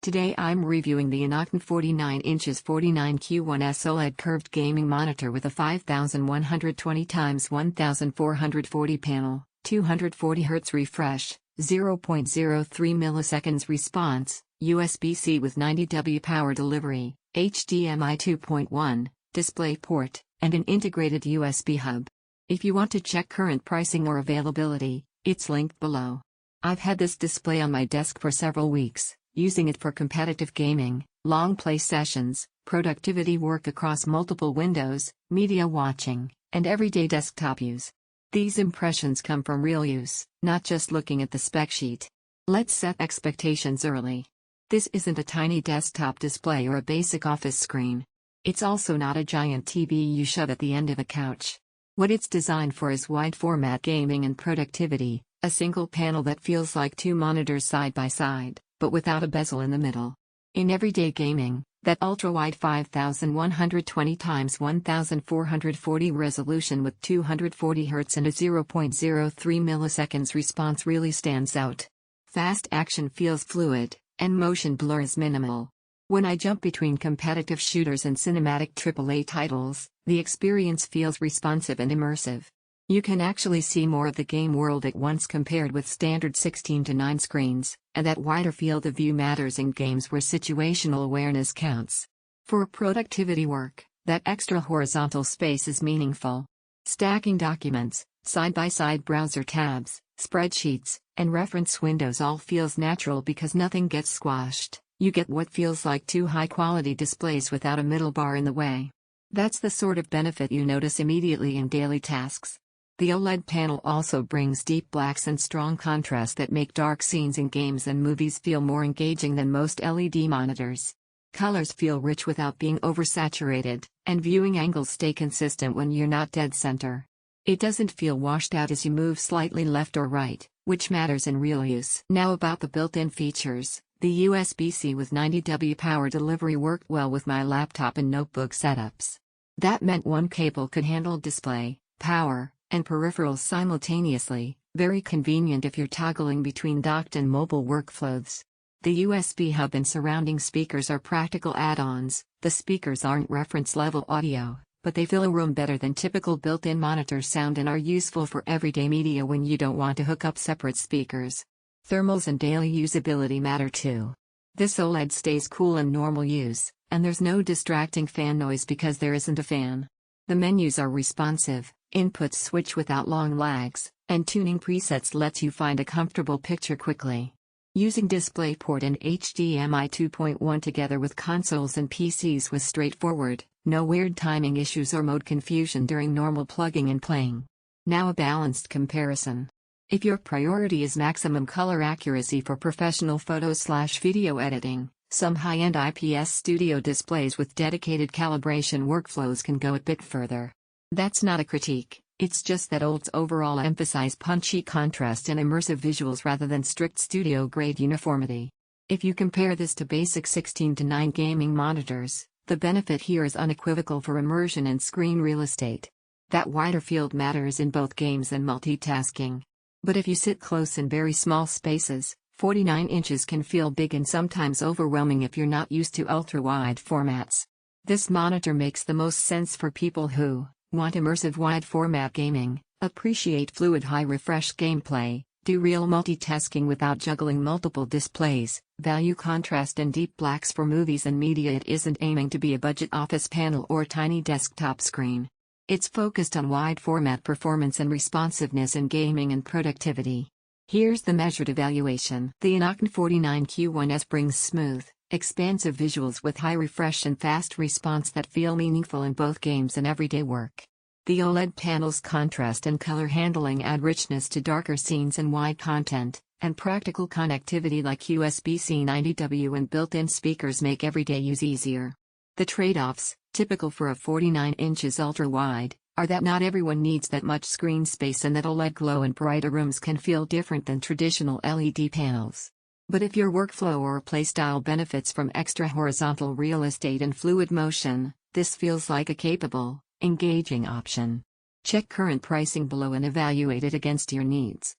Today I'm reviewing the INNOCN 49 inches 49Q1S OLED curved gaming monitor with a 5120x1440 panel, 240Hz refresh, 0.03 milliseconds response, USB-C with 90W power delivery, HDMI 2.1, DisplayPort, and an integrated USB hub. If you want to check current pricing or availability, it's linked below. I've had this display on my desk for several weeks, using it for competitive gaming, long play sessions, productivity work across multiple windows, media watching, and everyday desktop use. These impressions come from real use, not just looking at the spec sheet. Let's set expectations early. This isn't a tiny desktop display or a basic office screen. It's also not a giant TV you shove at the end of a couch. What it's designed for is wide-format gaming and productivity, a single panel that feels like two monitors side by side, but without a bezel in the middle. In everyday gaming, that ultra-wide 5120x1440 resolution with 240Hz and a 0.03 milliseconds response really stands out. Fast action feels fluid, and motion blur is minimal. When I jump between competitive shooters and cinematic AAA titles, the experience feels responsive and immersive. You can actually see more of the game world at once compared with standard 16:9 screens, and that wider field of view matters in games where situational awareness counts. For productivity work, that extra horizontal space is meaningful. Stacking documents, side-by-side browser tabs, spreadsheets, and reference windows all feels natural because nothing gets squashed. You get what feels like two high-quality displays without a middle bar in the way. That's the sort of benefit you notice immediately in daily tasks. The OLED panel also brings deep blacks and strong contrast that make dark scenes in games and movies feel more engaging than most LED monitors. Colors feel rich without being oversaturated, and viewing angles stay consistent when you're not dead center. It doesn't feel washed out as you move slightly left or right, which matters in real use. Now about the built-in features. The USB-C with 90W power delivery worked well with my laptop and notebook setups. That meant one cable could handle display, power, and peripherals simultaneously, very convenient if you're toggling between docked and mobile workflows. The USB hub and surrounding speakers are practical add-ons. The speakers aren't reference-level audio, but they fill a room better than typical built-in monitor sound and are useful for everyday media when you don't want to hook up separate speakers. Thermals and daily usability matter too. This OLED stays cool in normal use, and there's no distracting fan noise because there isn't a fan. The menus are responsive, inputs switch without long lags, and tuning presets lets you find a comfortable picture quickly. Using DisplayPort and HDMI 2.1 together with consoles and PCs was straightforward, no weird timing issues or mode confusion during normal plugging and playing. Now a balanced comparison. If your priority is maximum color accuracy for professional photo/video editing, some high-end IPS studio displays with dedicated calibration workflows can go a bit further. That's not a critique, it's just that OLEDs overall emphasize punchy contrast and immersive visuals rather than strict studio-grade uniformity. If you compare this to basic 16:9 gaming monitors, the benefit here is unequivocal for immersion and screen real estate. That wider field matters in both games and multitasking. But if you sit close in very small spaces, 49 inches can feel big and sometimes overwhelming if you're not used to ultra-wide formats. This monitor makes the most sense for people who want immersive wide-format gaming, appreciate fluid high-refresh gameplay, do real multitasking without juggling multiple displays, value contrast and deep blacks for movies and media. It isn't aiming to be a budget office panel or tiny desktop screen. It's focused on wide-format performance and responsiveness in gaming and productivity. Here's the measured evaluation. The INNOCN 49Q1S brings smooth, expansive visuals with high refresh and fast response that feel meaningful in both games and everyday work. The OLED panel's contrast and color handling add richness to darker scenes and wide content, and practical connectivity like USB-C 90W and built-in speakers make everyday use easier. The trade-offs, typical for a 49 inches ultra-wide, are that not everyone needs that much screen space and that OLED glow in brighter rooms can feel different than traditional LED panels. But if your workflow or playstyle benefits from extra horizontal real estate and fluid motion, this feels like a capable, engaging option. Check current pricing below and evaluate it against your needs.